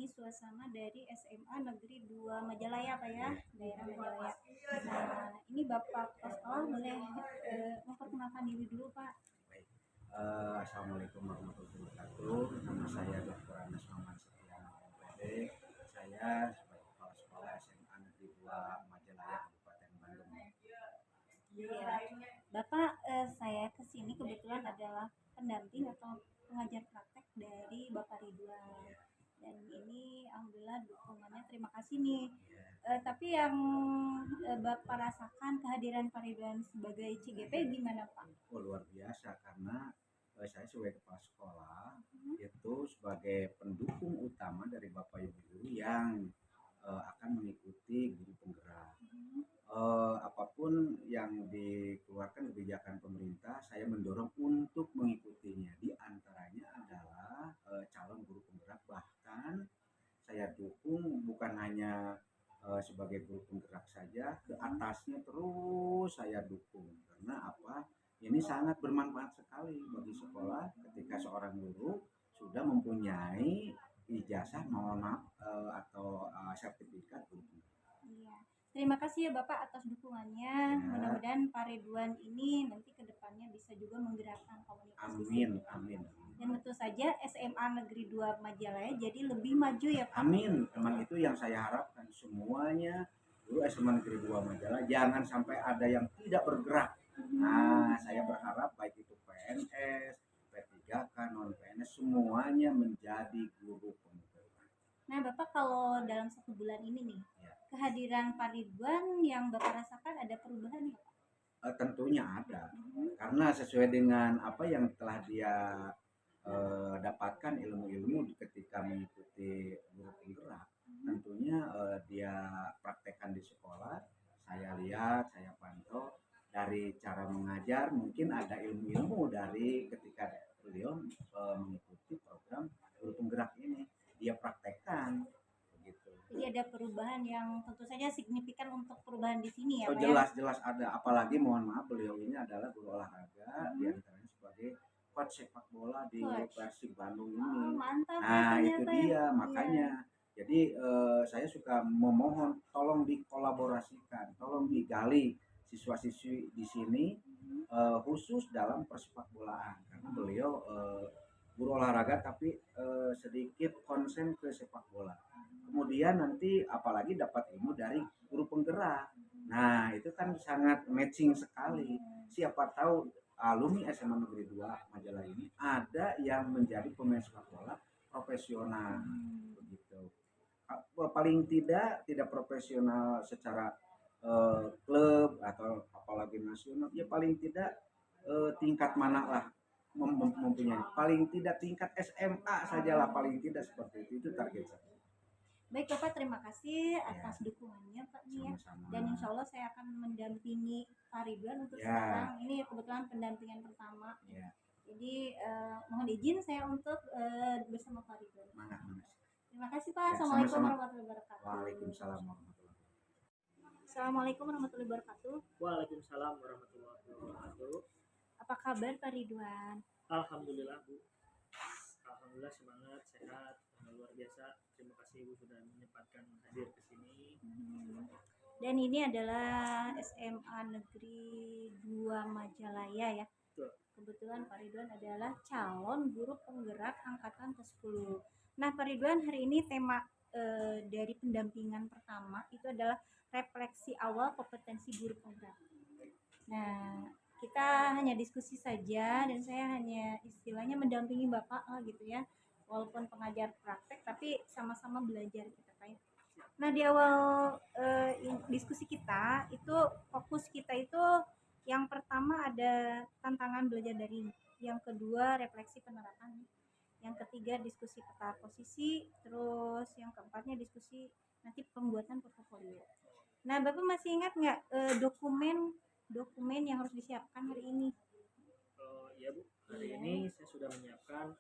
ini suasana dari SMA Negeri 2 Majalaya Pak ya, daerah Majalaya. Nah, ini Bapak Kepala Sekolah boleh memperkenalkan diri dulu Pak. Baik. Assalamualaikum warahmatullahi wabarakatuh. Nama saya Dr. Anas Maman Setiana MPD. Saya sebagai kepala sekolah SMA Negeri 2 Majalaya Kabupaten Bandung. Iya, Bapak saya kesini kebetulan adalah pendamping atau pengajar praktek dari Bapak Ridwan. Dan ini alhamdulillah dukungannya terima kasih nih. Tapi yang Bapak rasakan kehadiran Pak Ridwan sebagai CGP gimana Pak? Oh, luar biasa karena saya sebagai kepala sekolah itu sebagai pendukung utama dari Bapak Ibu guru yang akan mengikuti guru penggerak. Apapun yang dikeluarkan kebijakan pemerintah, saya mendorong untuk mengikutinya. Di antaranya adalah calon guru penggerak, bahkan saya dukung bukan hanya sebagai guru penggerak saja, ke atasnya terus saya dukung. Karena apa? Ini sangat bermanfaat sekali bagi sekolah ketika seorang guru sudah mempunyai ijazah, mohon maaf, atau sertifikat guru penggerak. Iya. Terima kasih ya Bapak atas dukungannya. Mudah-mudahan Pak Ridwan ini nanti kedepannya bisa juga menggerakkan komunitas. Amin, amin. Dan tentu saja SMA Negeri 2 Majalaya jadi lebih maju ya Pak. Amin. Memang itu yang saya harapkan, semuanya guru SMA Negeri 2 Majalaya jangan sampai ada yang tidak bergerak. Nah, saya berharap baik itu PNS, P3K, non PNS semuanya menjadi guru penggerak. Nah, Bapak kalau dalam 1 bulan ini nih, kehadiran Pak Ridwan yang Bapak rasakan ada perubahan nggak Pak? Tentunya ada, karena sesuai dengan apa yang telah dia dapatkan ilmu-ilmu ketika mengikuti guru penggerak. Tentunya dia praktekkan di sekolah, saya lihat, saya pantau dari cara mengajar, mungkin ada ilmu-ilmu dari ketika beliau mengikuti program guru penggerak ini, dia praktekkan begitu. Jadi ada perubahan yang tentu saja signifikan untuk perubahan di sini ya Pak ya? Jelas-jelas ada, apalagi mohon maaf beliau ini adalah guru olahraga, diantaranya sebagai coach sepak bola di Persib Bandung ini. Mantap, Nah itu ternyata dia ya. makanya. Jadi saya suka memohon tolong dikolaborasikan, tolong digali siswa-siswi di sini khusus dalam persepak bolaan, karena beliau guru olahraga tapi sedikit konsen ke sepak bola. Kemudian nanti apalagi dapat ilmu dari guru penggerak. Nah itu kan sangat matching sekali. Siapa tahu alumni SMA Negeri 2 Majalaya ini ada yang menjadi pemain sepak bola profesional begitu. Paling tidak profesional secara klub atau apalagi nasional, ya paling tidak tingkat mana lah mempunyai, paling tidak tingkat SMA sajalah, paling tidak seperti itu target saya. Baik Bapak, terima kasih atas dukungannya Pak ya. Dan insya Allah saya akan mendampingi Pak Ridwan untuk sekarang. Ini kebetulan pendampingan pertama. Jadi mohon izin saya untuk bersama Pak Ridwan. Terima kasih Pak. Assalamualaikum warahmatullahi wabarakatuh. Waalaikumsalam warahmatullahi wabarakatuh. Assalamualaikum warahmatullahi wabarakatuh. Waalaikumsalam warahmatullahi wabarakatuh. Apa kabar Pak Ridwan? Alhamdulillah Bu. Alhamdulillah semangat, sehat, luar biasa. Terima kasih Ibu sudah menyempatkan hadir ke sini. Dan ini adalah SMA Negeri 2 Majalaya ya. Kebetulan Pak Ridwan adalah calon guru penggerak angkatan ke-10. Nah Pak Ridwan, hari ini tema dari pendampingan pertama itu adalah refleksi awal kompetensi guru penggerak. Nah kita hanya diskusi saja dan saya hanya istilahnya mendampingi Bapak gitu ya, walaupun pengajar praktek tapi sama-sama belajar kita Pak. Nah di awal diskusi kita itu fokus kita itu yang pertama ada tantangan belajar daring, yang kedua refleksi penerapan, yang ketiga diskusi peta posisi, terus yang keempatnya diskusi nanti pembuatan portofolio. Nah Bapak masih ingat nggak dokumen yang harus disiapkan hari ini? Iya Bu, hari ini saya sudah menyiapkan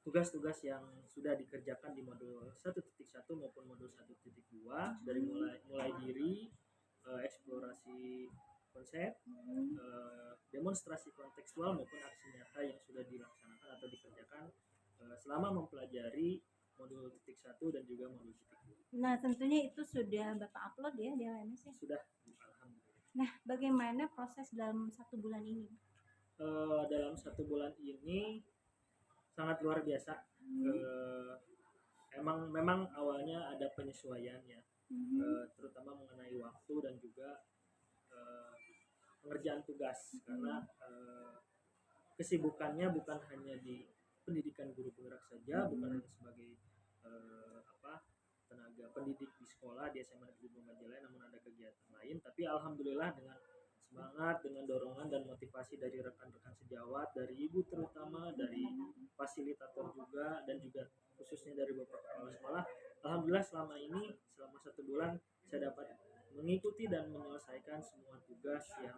tugas-tugas yang sudah dikerjakan di modul 1.1 maupun modul 1.2 dari mulai diri eksplorasi konsep, demonstrasi kontekstual maupun aksi nyata yang sudah dilaksanakan atau dikerjakan selama mempelajari modul titik 1 dan juga modul titik 2. Nah, tentunya itu sudah Bapak upload ya di LMS ya? Sudah, alhamdulillah. Nah, bagaimana proses dalam 1 bulan ini? Dalam 1 bulan ini sangat luar biasa. Memang awalnya ada penyesuaian ya, terutama mengenai waktu dan juga pengerjaan tugas, karena kesibukannya bukan hanya di pendidikan guru penggerak saja, bukan hanya sebagai tenaga pendidik di sekolah di SMA Negeri 2 Majalaya, namun ada kegiatan lain. Tapi alhamdulillah dengan semangat, dengan dorongan dan motivasi dari rekan-rekan sejawat, dari ibu terutama, dari fasilitator juga, dan juga khususnya dari bapak kepala sekolah, alhamdulillah selama 1 bulan saya dapat mengikuti dan menyelesaikan semua tugas yang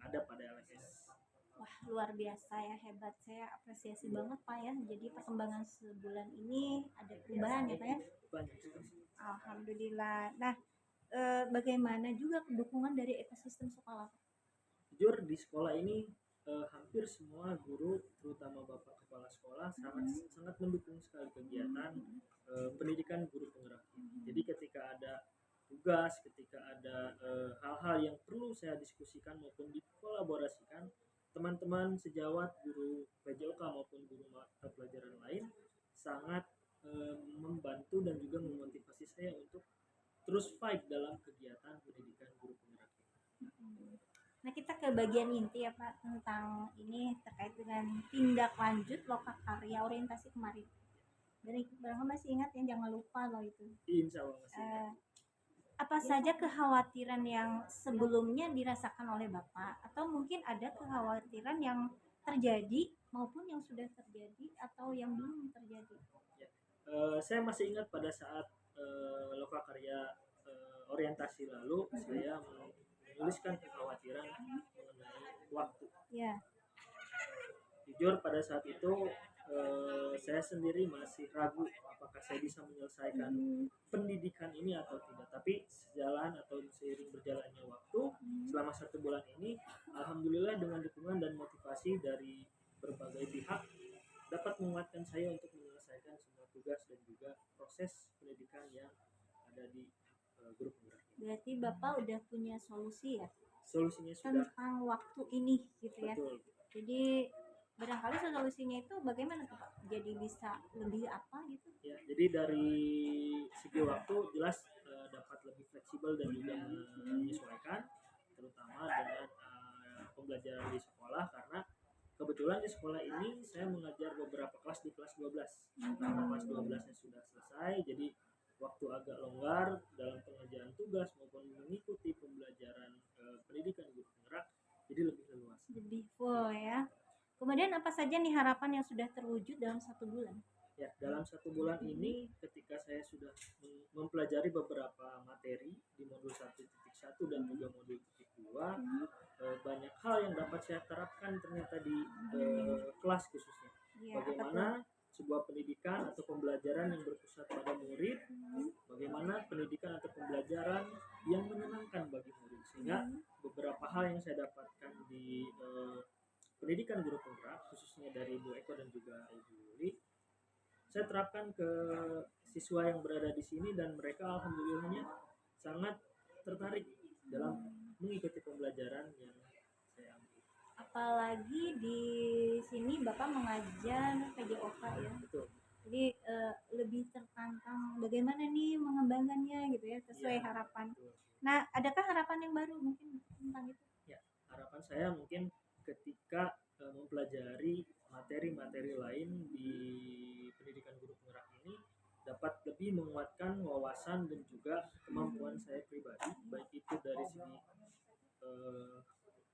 ada pada LMS. Wah, luar biasa ya, hebat. Saya apresiasi banget Pak ya. Jadi perkembangan sebulan ini ada perubahan ya Pak ya? Banyak sekali. Alhamdulillah. Nah, bagaimana juga dukungan dari ekosistem sekolah? Jujur di sekolah ini hampir semua guru, terutama bapak kepala sekolah, sangat mendukung sekali kegiatan pendidikan guru penggerak ini. Jadi ketika ada tugas, ketika ada hal-hal yang perlu saya diskusikan maupun dikolaborasikan, teman-teman sejawat guru PJOK maupun guru mata pelajaran lain sangat membantu dan juga memotivasi saya untuk terus fight dalam kegiatan pendidikan guru penggerak ini. Nah, kita ke bagian inti ya Pak, tentang ini terkait dengan tindak lanjut lokakarya orientasi kemarin. Dari barangkali masih ingat ya, jangan lupa loh itu. Insya Allah masih ingat. Apa saja kekhawatiran yang sebelumnya dirasakan oleh Bapak, atau mungkin ada kekhawatiran yang terjadi maupun yang sudah terjadi atau yang belum terjadi? Ya. Saya masih ingat pada saat lokakarya orientasi lalu, saya menuliskan kekhawatiran mengenai waktu. Ya. Jujur pada saat itu saya sendiri masih ragu apakah saya bisa menyelesaikan pendidikan ini atau tidak. Tapi sejalan atau seiring berjalannya waktu, selama 1 bulan ini, alhamdulillah dengan dukungan dan motivasi dari berbagai pihak dapat menguatkan saya untuk menyelesaikan semua tugas dan juga proses pendidikan yang ada di guru penggerak. Berarti Bapak udah punya solusi ya? Solusinya sudah. Tentang waktu ini gitu ya? Betul. Jadi barangkali solusinya itu bagaimana tuh Pak? Jadi bisa lebih apa gitu? Ya, jadi dari segi waktu jelas dapat lebih fleksibel dan juga menyesuaikan, terutama dengan pembelajaran di sekolah, karena kebetulan di sekolah ini saya mengajar beberapa kelas di kelas 12. Karena kelas 12-nya sudah selesai, jadi waktu agak longgar dalam pengerjaan tugas maupun mengikuti pembelajaran pendidikan guru penggerak, jadi lebih leluasa. Lebih full ya. Kemudian apa saja nih harapan yang sudah terwujud dalam 1 bulan? Ya, dalam 1 bulan ini ketika saya sudah mempelajari beberapa materi di modul 1.1 dan juga modul 2, banyak hal yang dapat saya terapkan ternyata di kelas khususnya. Ya, bagaimana sebuah pendidikan atau pembelajaran yang berpusat pada murid, bagaimana pendidikan atau pembelajaran yang menyenangkan bagi murid, sehingga beberapa hal yang saya dapatkan di pendidikan guru penggerak khususnya dari Ibu Eko dan juga Ibu Yuli, saya terapkan ke siswa yang berada di sini dan mereka alhamdulillahnya sangat tertarik dalam mengikuti pembelajaran yang saya ambil. Apalagi di sini Bapak mengajar PJOK ya. Betul. Jadi lebih tertantang bagaimana nih mengembangkannya gitu ya, sesuai harapan. Betul. Nah, adakah harapan yang baru mungkin tentang itu? Ya, harapan saya mungkin ketika mempelajari materi-materi lain di pendidikan guru penggerak ini dapat lebih menguatkan wawasan dan juga kemampuan saya pribadi, baik itu dari segi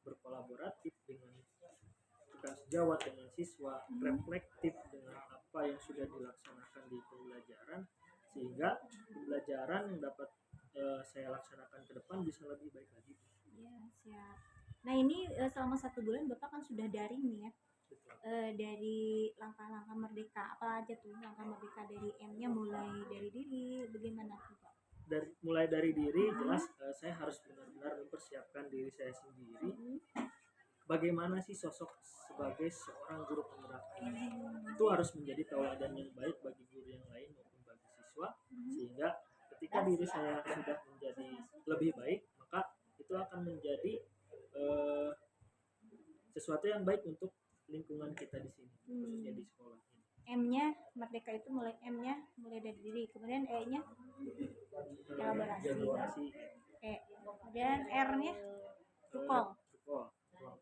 berkolaboratif dengan rekan sejawat, dengan siswa, reflektif dengan apa yang sudah dilaksanakan di pembelajaran, sehingga pembelajaran yang dapat saya laksanakan ke depan bisa lebih baik lagi. Ya, siap. Nah, ini selama 1 bulan Bapak kan sudah daring nih ya. Dari langkah-langkah merdeka, apa aja tuh langkah merdeka dari M-nya, mulai dari diri, bagaimana tuh Pak? Mulai dari diri, jelas saya harus benar-benar mempersiapkan diri saya sendiri bagaimana sih sosok sebagai seorang guru penggerak ini. Itu harus menjadi tauladan yang baik bagi guru yang lain maupun bagi siswa, sehingga ketika diri saya sudah menjadi lebih baik, maka itu akan menjadi eh, sesuatu yang baik untuk lingkungan kita di sini, khususnya di sekolah ini. M-nya merdeka itu M-nya mulai dari diri, kemudian E-nya elaborasi, kemudian R-nya ruang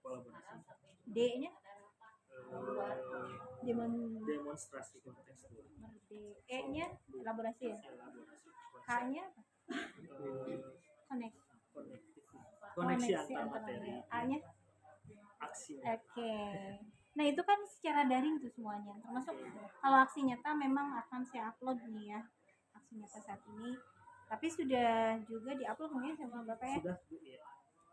kolaborasi, D-nya demonstrasi kontekstual, E-nya elaborasi ya, H-nya koneksi antar materi, A-nya aksi. Oke. Nah itu kan secara daring tuh semuanya, termasuk kalau aksi nyata memang akan saya upload nih ya, aksi nyata saat ini, tapi sudah juga diupload mungkin sama Bapak ya. Sudah, Bu, ya.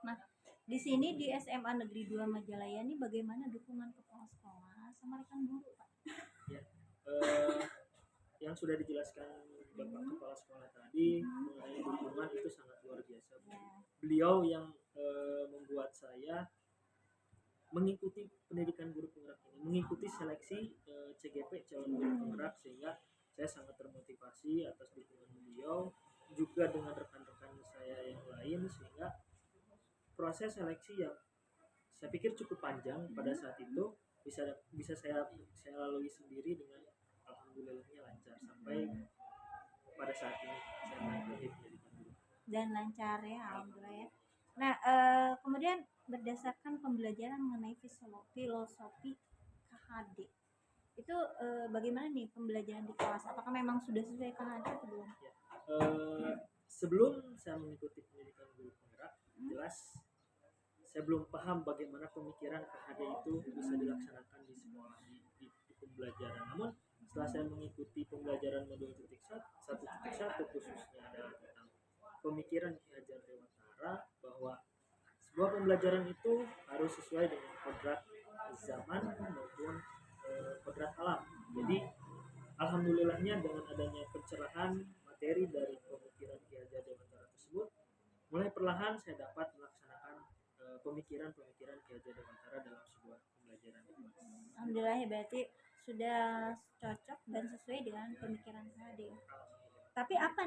Nah di sini di SMA Negeri 2 Majalaya ini bagaimana dukungan kepala sekolah sama rekan guru Pak? Ya, yang sudah dijelaskan Bapak Kepala Sekolah tadi mengenai dukungan itu sangat luar biasa. Ya. Beliau yang membuat saya mengikuti pendidikan guru penggerak ini, mengikuti seleksi CGP calon guru penggerak, sehingga saya sangat termotivasi atas dukungan beliau, juga dengan rekan-rekan saya yang lain, sehingga proses seleksi yang saya pikir cukup panjang pada saat itu bisa saya lalui sendiri dengan alhamdulillahnya lancar sampai pada saat ini saya mengikuti pendidikan guru. Dan lancar ya, alhamdulillah ya. Nah kemudian berdasarkan pembelajaran mengenai filosofi KHD itu bagaimana nih pembelajaran di kelas? Apakah memang sudah sesuai KHD atau belum? Ya. Sebelum saya mengikuti pendidikan guru penggerak, jelas saya belum paham bagaimana pemikiran KHD itu bisa dilaksanakan di sekolah, di pembelajaran. Namun setelah saya mengikuti pembelajaran modul 1.1 khususnya adalah tentang pemikiran Ki Hajar Dewantara, bahwa sebuah pembelajaran itu harus sesuai dengan kodrat zaman maupun kodrat alam. Jadi alhamdulillahnya dengan adanya pencerahan materi dari pemikiran Ki Hajar Dewantara tersebut, mulai perlahan saya dapat melaksanakan pemikiran-pemikiran Ki Hajar Dewantara dalam sebuah pembelajaran. Alhamdulillah ya, berarti sudah cocok dan sesuai dengan pemikiran KHD. Tapi apa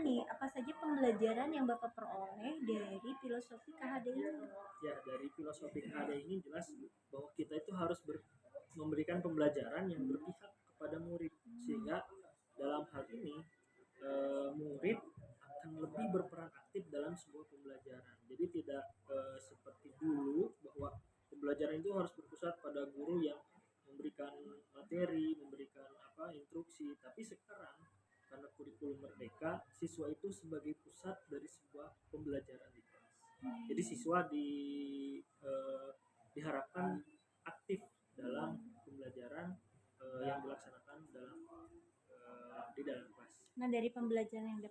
saja pembelajaran yang Bapak peroleh dari filosofi KHD ini? Ya, dari filosofi KHD ini jelas bahwa kita itu harus memberikan pembelajaran yang berpihak kepada murid, sehingga dalam hal ini murid akan lebih berperan aktif dalam sebuah pembelajaran. Jadi tidak seperti dulu bahwa pembelajaran itu harus berpusat pada guru yang memberikan materi, memberikan instruksi, tapi sekarang karena kurikulum merdeka, siswa itu sebagai pusat dari sebuah pembelajaran di kelas. Jadi siswa diharapkan aktif dalam pembelajaran yang dilaksanakan di dalam kelas. Nah dari pembelajaran yang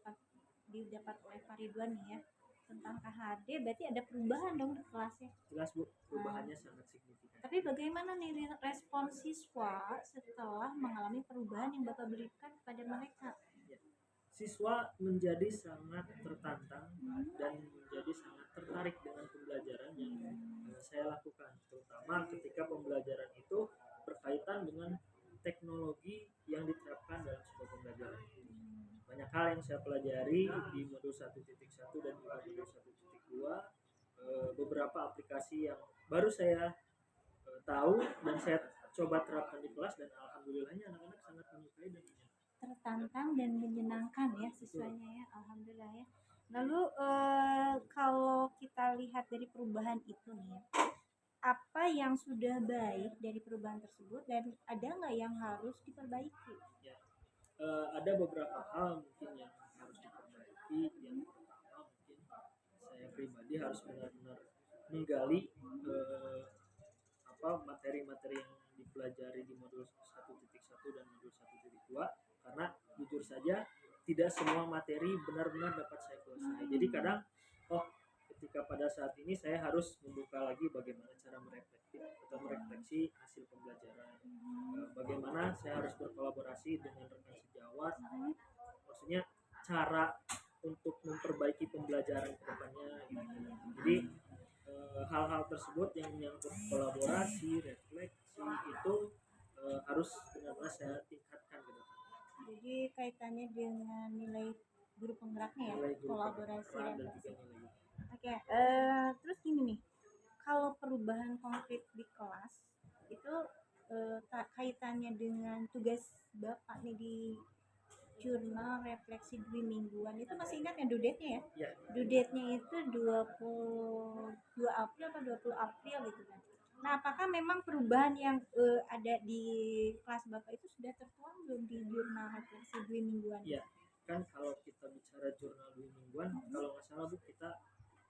didapat oleh Pak Ridwan nih ya tentang KHD, berarti ada perubahan dong di kelasnya. Jelas Bu, perubahannya sangat signifikan. Tapi bagaimana nih respon siswa setelah mengalami perubahan yang Bapak berikan kepada mereka? Siswa menjadi sangat tertantang dan menjadi sangat tertarik dengan pembelajaran yang saya lakukan, terutama ketika pembelajaran itu berkaitan dengan teknologi yang diterapkan dalam sebuah pembelajaran. Banyak hal yang saya pelajari di modul 1.1 dan juga modul 1.2, beberapa aplikasi yang baru saya tahu dan saya coba terapkan di kelas, dan alhamdulillahnya anak-anak sangat menyukai dan tertantang dan menyenangkan ya siswanya ya, alhamdulillah ya. Lalu kalau kita lihat dari perubahan itu nih, apa yang sudah baik dari perubahan tersebut dan ada nggak yang harus diperbaiki? Ya, ada beberapa hal mungkin yang harus diperbaiki. Yang pertama mungkin saya pribadi harus benar-benar menggali materi-materi yang dipelajari di modul 1.1 dan modul 1.2, karena jujur saja tidak semua materi benar-benar dapat saya kuasai. Jadi kadang ketika pada saat ini saya harus membuka lagi bagaimana cara merefleksi hasil pembelajaran, bagaimana saya harus berkolaborasi dengan rekan sejawat, maksudnya cara untuk memperbaiki pembelajaran ke depannya gitu. Jadi hal-hal tersebut yang menyangkut kolaborasi, refleksi itu harus benar-benar saya tingkatkan ke depan. Jadi kaitannya dengan nilai guru penggeraknya ya, Nilai guru kolaborasi peran dan refleksi. juga nilai. Oke, terus gini nih, kalau perubahan konkret di kelas itu kaitannya dengan tugas Bapak nih di jurnal refleksi dua mingguan itu masih ingat ya due date-nya ya? Ya, Due date-nya itu 22 April atau 20 April gitu kan. Nah, apakah memang perubahan yang ada di kelas Bapak itu sudah tertuang belum di jurnal refleksi dua mingguan? iya. Kan kalau kita bicara jurnal 2 mingguan, kalau nggak salah Bu, kita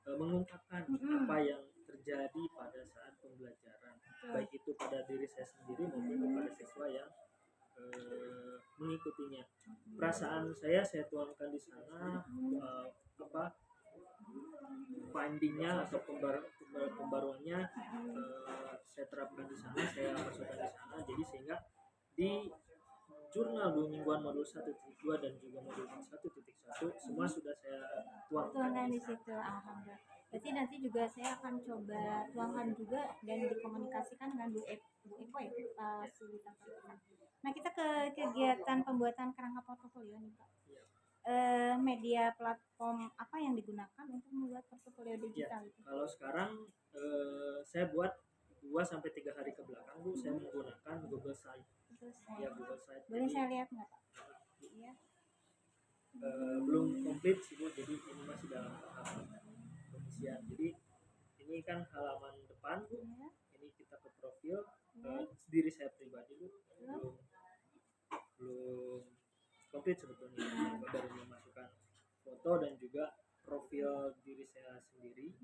mengungkapkan apa yang terjadi pada saat pembelajaran, baik itu pada diri saya sendiri maupun kepada siswa yang mengikutinya. Perasaan saya tuangkan di sana, apa findingnya atau pembaruannya saya terapkan di sana, saya masukkan di sana. Jadi sehingga di jurnal 2 mingguan modul 1.2 dan juga modul 1.1 semua sudah saya tuangkan di situ. Alhamdulillah. Berarti nanti juga saya akan coba tuangkan juga dan dikomunikasikan dengan Bu Eko ya, fasilitator kita. Nah, kita ke kegiatan pembuatan kerangka portofolio nih Pak. Media platform apa yang digunakan untuk membuat portofolio digital itu? Kalau sekarang saya buat 2 sampai 3 hari ke belakang Bu, saya menggunakan Google Site. Ya, Google Site. Boleh saya lihat nggak Pak? Iya. Belum komplit sih Bu, jadi ini masih dalam tahap pengisian. Jadi ini kan halaman depan Bu, ini kita ke profil diri saya pribadi Bu, belum komplit sebetulnya. Baru memasukkan foto dan juga profil diri saya sendiri.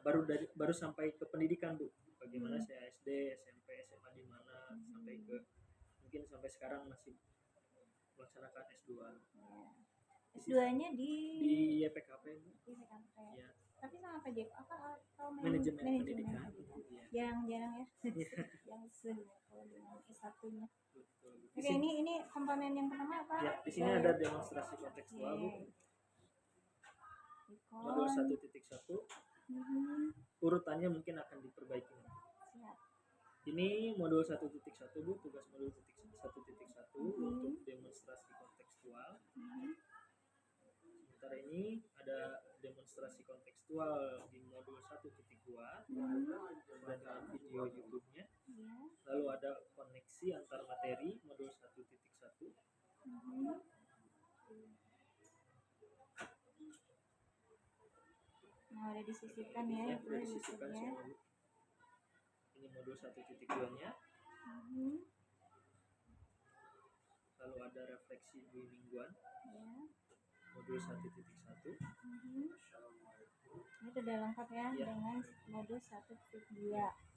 Baru sampai ke pendidikan Bu, bagaimana saya SD, SMP, SMA di mana, sampai ke mungkin sampai sekarang masih melaksanakan S2. S2-nya di YPKP Bu. Di YPKP. Ya. Tapi sama Pak Jeko atau manajemen pendidikan. Ya. Jarang-jarang ya. Yang kalau dengan S1-nya. Betul. Oke, ini komponen yang pertama apa? Ya, di sini ada demonstrasi kontekstual Bu. Modul 1.1. Urutannya mungkin akan diperbaiki. Siap. Ini modul 1.1 Bu, tugas modul 1.1 untuk demonstrasi kontekstual. Sementara ini ada demonstrasi kontekstual di modul 1.2 dan video YouTube-nya. Lalu ada koneksi antar materi modul 1.1. Nah, udah disisipkan ya, itu YouTube-nya. Ini modul 1.2-nya. Lalu ada refleksi 2 mingguan. Modul 1.1. Ini sudah lengkap ya, dengan modul 1.2.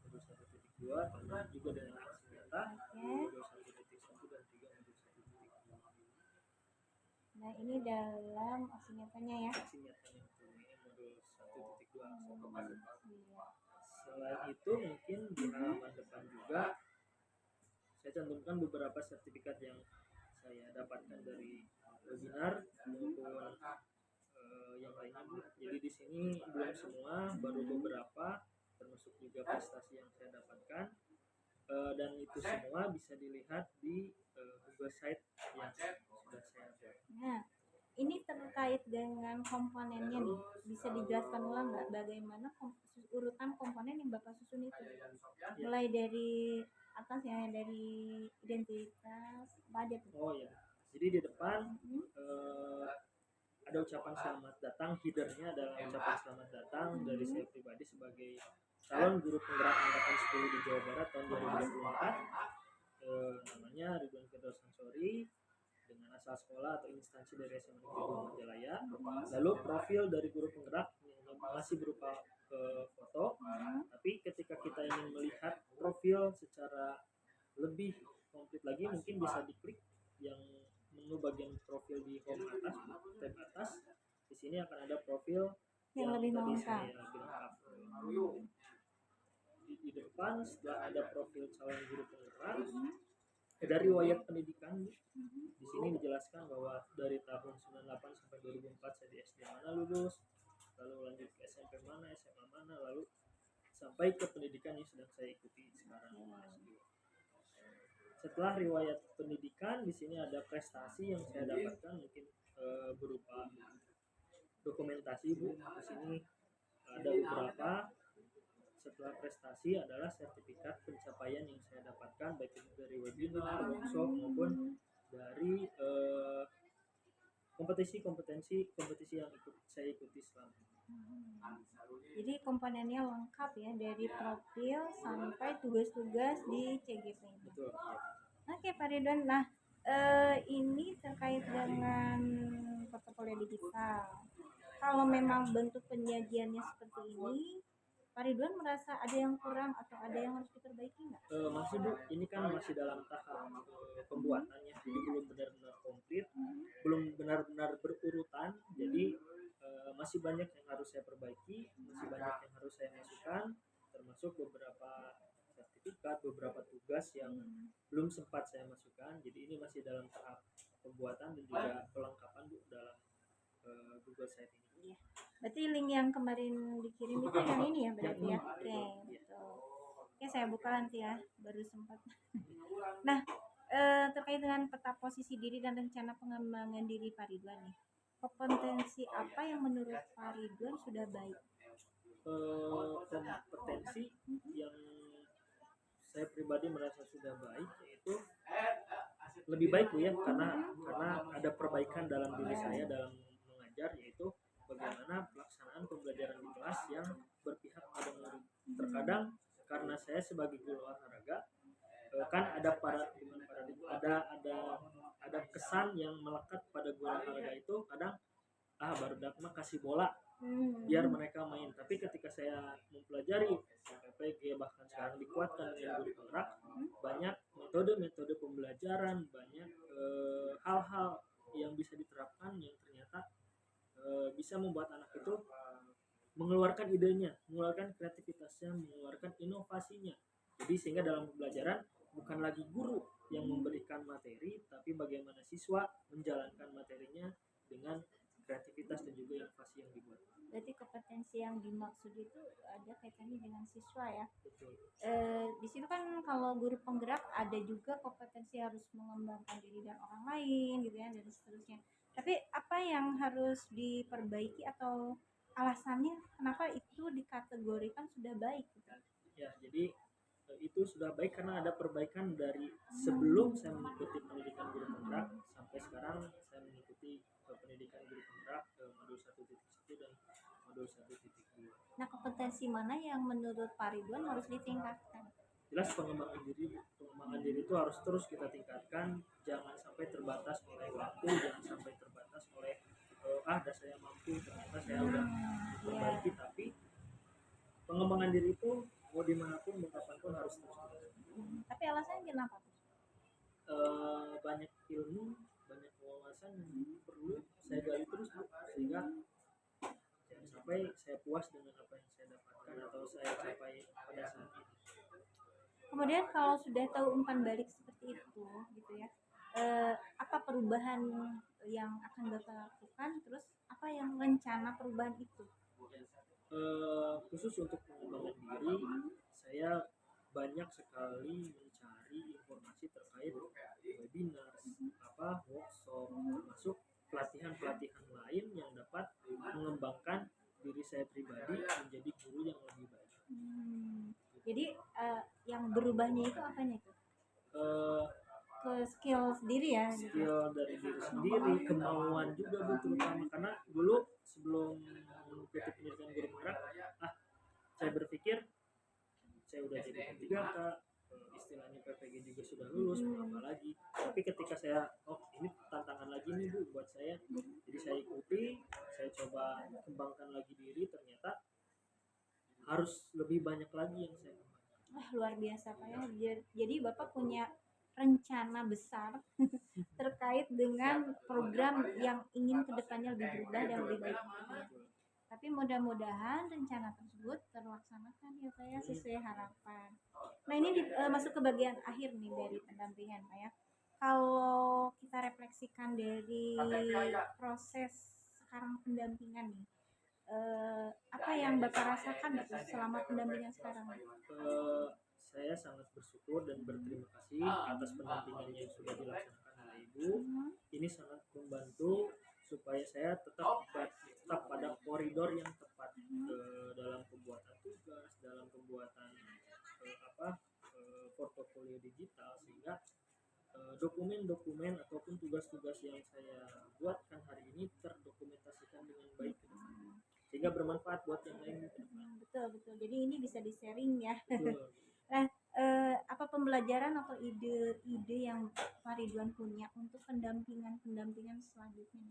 Modul 1.2 termasuk juga dengan aksi nyata. Modul 1.1 dan juga modul 1.2. Nah, ini dalam aksi nyatanya ya. Aksi nyatanya itu ini modul 1.2. Selain itu mungkin di halaman depan juga saya cantumkan beberapa sertifikat yang saya dapatkan dari webinar maupun yang lainnya Bu. Jadi di sini belum semua, baru beberapa, termasuk juga prestasi yang saya dapatkan, dan itu semua bisa dilihat di Google Site yang sudah saya buat. Nah, ini terkait dengan komponennya nih, bisa dijelaskan ulang nggak bagaimana urutan komponen yang Bapak susun itu? Mulai dari atas ya, dari identitas, apa aja tuh? Oh ya, jadi di depan ada ucapan selamat datang, headernya adalah ucapan selamat datang dari saya pribadi sebagai calon guru penggerak angkatan 10 di Jawa Barat tahun 2024. Namanya Ridwan Firdaus Ansori dengan asal sekolah atau instansi dari SMA Negeri 2 Majalaya. Lalu profil dari guru penggerak masih berupa foto, tapi ketika kita ingin melihat profil secara lebih komplit lagi, mungkin bisa diklik yang menu bagian profil di home atas, tab atas. Di sini akan ada profil yang lebih lengkap. Di depan setelah ada profil calon guru penggerak, ada riwayat pendidikan. Di sini dijelaskan bahwa dari tahun 98 sampai 2004 saya di SD mana lulus, lalu lanjut ke SMP mana, SMA mana, lalu sampai ke pendidikan yang sedang saya ikuti sekarang, S2. Setelah riwayat pendidikan, di sini ada prestasi yang saya dapatkan, mungkin berupa dokumentasi Bu. Di sini ada beberapa. Setelah prestasi adalah sertifikat pencapaian yang saya dapatkan, baik itu dari webinar, workshop, maupun dari kompetisi yang saya ikuti selama ini. Jadi komponennya lengkap ya, dari profil sampai tugas-tugas di CGP ini. Betul. Oke Pak Ridwan, nah ini terkait dengan portofolio digital. Kalau memang bentuk penyajiannya seperti ini, Pak Ridwan merasa ada yang kurang atau ada yang harus diperbaiki nggak? Masih Bu, ini kan masih dalam tahap pembuatannya, jadi belum benar-benar komplit, belum benar-benar berurutan, jadi masih banyak yang harus saya perbaiki, masih banyak yang harus saya masukkan, termasuk beberapa sertifikat, beberapa tugas yang belum sempat saya masukkan, jadi ini masih dalam tahap pembuatan dan juga pelengkapan Bu dalam Google Site ini. Iya. Berarti link yang kemarin dikirim itu yang ini ya berarti ya? Oke, betul. Oke, saya buka nanti ya, baru sempat. Nah, terkait dengan peta posisi diri dan rencana pengembangan diri Pak Ridwan nih, kompetensi apa yang menurut Pak Ridwan sudah baik? Kompetensi yang saya pribadi merasa sudah baik yaitu lebih baik Bu ya, karena ada perbaikan dalam diri saya dalam mengajar, yaitu bagaimana pelaksanaan pembelajaran di kelas yang berpihak pada murid. Terkadang karena saya sebagai guru olahraga kan ada ada kesan yang melekat pada guru olahraga itu, kadang barudak mah kasih bola biar mereka main, tapi ketika saya mempelajari PPG, bahkan sekarang dikuatkan dengan guru penggerak, banyak metode pembelajaran, banyak hal-hal yang bisa diterapkan yang ternyata bisa membuat anak itu mengeluarkan idenya, mengeluarkan kreativitasnya, mengeluarkan inovasinya. Jadi sehingga dalam pembelajaran bukan lagi guru yang memberikan materi, tapi bagaimana siswa menjalankan materinya dengan kreativitas dan juga inovasi yang dibuat. Berarti kompetensi yang dimaksud itu ada kaitannya dengan siswa ya? Betul. Di situ kan kalau guru penggerak ada juga kompetensi harus mengembangkan diri dan orang lain gitu ya, dan seterusnya. Tapi apa yang harus diperbaiki atau alasannya kenapa itu dikategorikan sudah baik gitu? Ya, jadi itu sudah baik karena ada perbaikan dari sebelum saya mengikuti pendidikan guru penggerak sampai sekarang saya mengikuti pendidikan guru penggerak modul 1.1 dan modul 1.2. Nah, kompetensi mana yang menurut Pak Ridwan harus ditingkatkan? Jelas pengembangan diri itu harus terus kita tingkatkan, jangan sampai terbatas oleh waktu, jangan sampai terbatas oleh dah saya mampu, ternyata saya udah memperbaiki, tapi pengembangan diri itu mau dimanapun, mau kapanpun harus terus. Tapi alasannya kenapa? Banyak ilmu, banyak wawasan yang perlu saya gali terus Bu, sehingga jangan sampai saya puas dengan apa yang saya dapatkan atau saya capai pada saat ini. Kemudian kalau sudah tahu umpan balik seperti itu gitu ya, apa perubahan yang akan Bapak lakukan, terus apa yang rencana perubahan itu? Khusus untuk pengembangan diri, saya banyak sekali mencari informasi terkait webinar, workshop, termasuk pelatihan lain yang dapat mengembangkan diri saya pribadi menjadi guru yang lebih baik. Jadi yang berubahnya itu apanya itu? Ke skill sendiri ya? Skill dari diri sendiri, kemauan juga Bu, terutama karena dulu sebelum mengikuti pendidikan guru penggerak, saya berpikir saya udah jadi P3K, istilahnya PPG juga sudah lulus, mau apa lagi. Tapi ketika saya, ini tantangan lagi nih Bu buat saya, jadi saya ikuti, saya coba kembangkan lagi diri, ternyata harus lebih banyak lagi yang saya kembangkan. Wah, luar biasa Pak ya. Jadi Bapak punya rencana besar terkait dengan program yang ingin kedepannya lebih berubah dan lebih baik. Tapi mudah-mudahan rencana tersebut terlaksanakan ya Pak ya, sesuai harapan. Nah ini masuk ke bagian akhir nih dari pendampingan Pak ya. Kalau kita refleksikan dari proses sekarang pendampingan nih, apa yang Bapak rasakan gitu selama pendampingan sekarang? Saya sangat bersyukur dan berterima kasih atas pendampingan yang sudah dilaksanakan oleh Ibu. Ini sangat membantu supaya saya tetap pada koridor yang tepat dalam pembuatan tugas, dalam pembuatan portofolio digital, sehingga dokumen-dokumen ataupun tugas-tugas yang saya buatkan hari ini terdokumentasikan dengan baik sehingga bermanfaat buat yang lain. Betul betul. Jadi ini bisa di-sharing ya. Betul. Nah, apa pembelajaran atau ide-ide yang Pak Ridwan punya untuk pendampingan selanjutnya?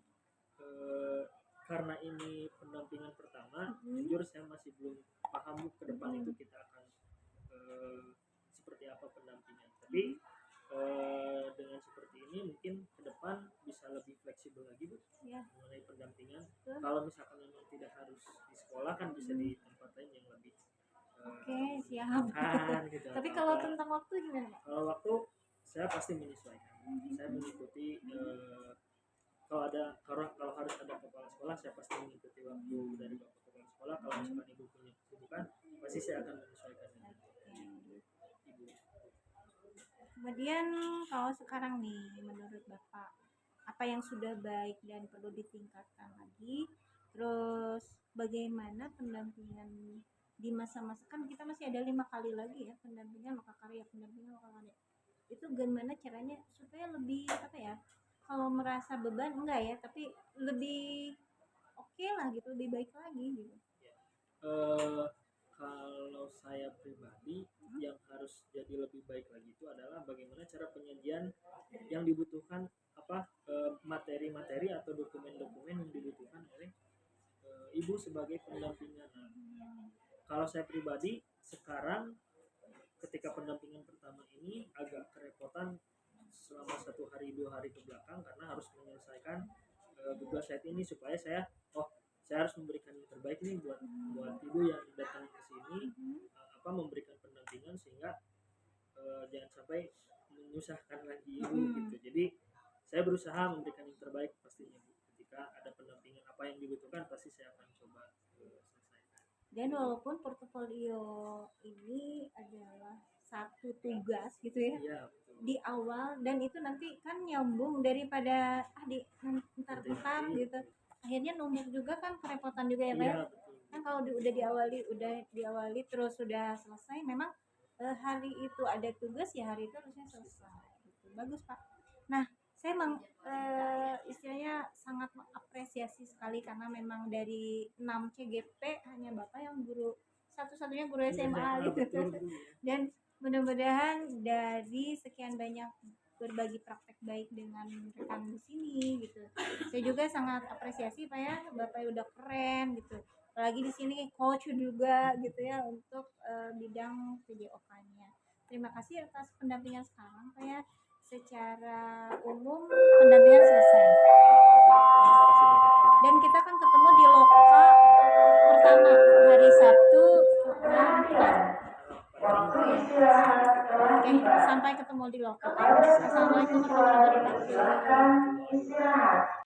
Karena ini pendampingan pertama, jujur saya masih belum paham ke depan itu kita akan seperti apa pendampingan. Tapi dengan seperti ini mungkin ke depan bisa lebih fleksibel lagi Bu Ya. mengenai pendampingan. Kalau misalkan memang tidak harus di sekolah kan bisa di tempat lain yang lebih Oke, siap. gitu. Tapi kalau tentang waktu gimana Pak? Kalau waktu saya pasti menyesuaikan. Saya mengikuti kalau harus ada kepala sekolah, saya pasti mengikuti waktu dari bapak kepala sekolah. Kalau misalkan ibu punya kesibukan, pasti saya akan menyesuaikan dengan ibu. Kemudian kalau sekarang nih, menurut Bapak, apa yang sudah baik dan perlu ditingkatkan lagi? Terus bagaimana pendampingan di masa-masa, kan kita masih ada 5 kali lagi ya pendampingan maka karya, itu gimana caranya supaya lebih apa ya, kalau merasa beban enggak ya, tapi lebih oke lah gitu, lebih baik lagi gitu. Kalau saya pribadi yang harus jadi lebih baik lagi itu adalah bagaimana cara penyajian yang dibutuhkan, materi-materi atau dokumen-dokumen yang dibutuhkan oleh ibu sebagai pendampingan. Kalau saya pribadi sekarang ketika pendampingan pertama ini agak kerepotan selama 1 hari 2 hari ke belakang karena harus menyelesaikan tugas saya ini supaya saya harus memberikan yang terbaik nih buat ibu yang datang ke sini, memberikan pendampingan sehingga jangan sampai menyusahkan lagi ibu gitu. Jadi saya berusaha memberikan yang terbaik pastinya Bu. Ketika ada pendampingan apa yang dibutuhkan pasti saya akan coba selesaikan. Dan walaupun portofolio ini adalah satu tugas gitu ya, di awal, dan itu nanti kan nyambung daripada ntar gitu, akhirnya numpuk juga kan, kerepotan juga ya Pak ya. Kan kalau udah diawali terus sudah selesai, memang hari itu ada tugas ya hari itu harusnya selesai gitu. Bagus Pak. Nah, saya istilahnya sangat mengapresiasi sekali karena memang dari 6 CGP hanya Bapak yang guru satu-satunya guru SMA gitu. Dan mudah-mudahan dari sekian banyak berbagi praktek baik dengan rekan di sini gitu, saya juga sangat apresiasi Pak ya, Bapak udah keren gitu, apalagi di sini coach juga gitu ya untuk bidang PJOK-nya. Terima kasih atas pendampingan sekarang Pak ya. Secara umum pendampingan selesai dan kita kan ketemu di loka pertama hari Sabtu. Oke, sampai ketemu di loka. Assalamualaikum warahmatullahi wabarakatuh.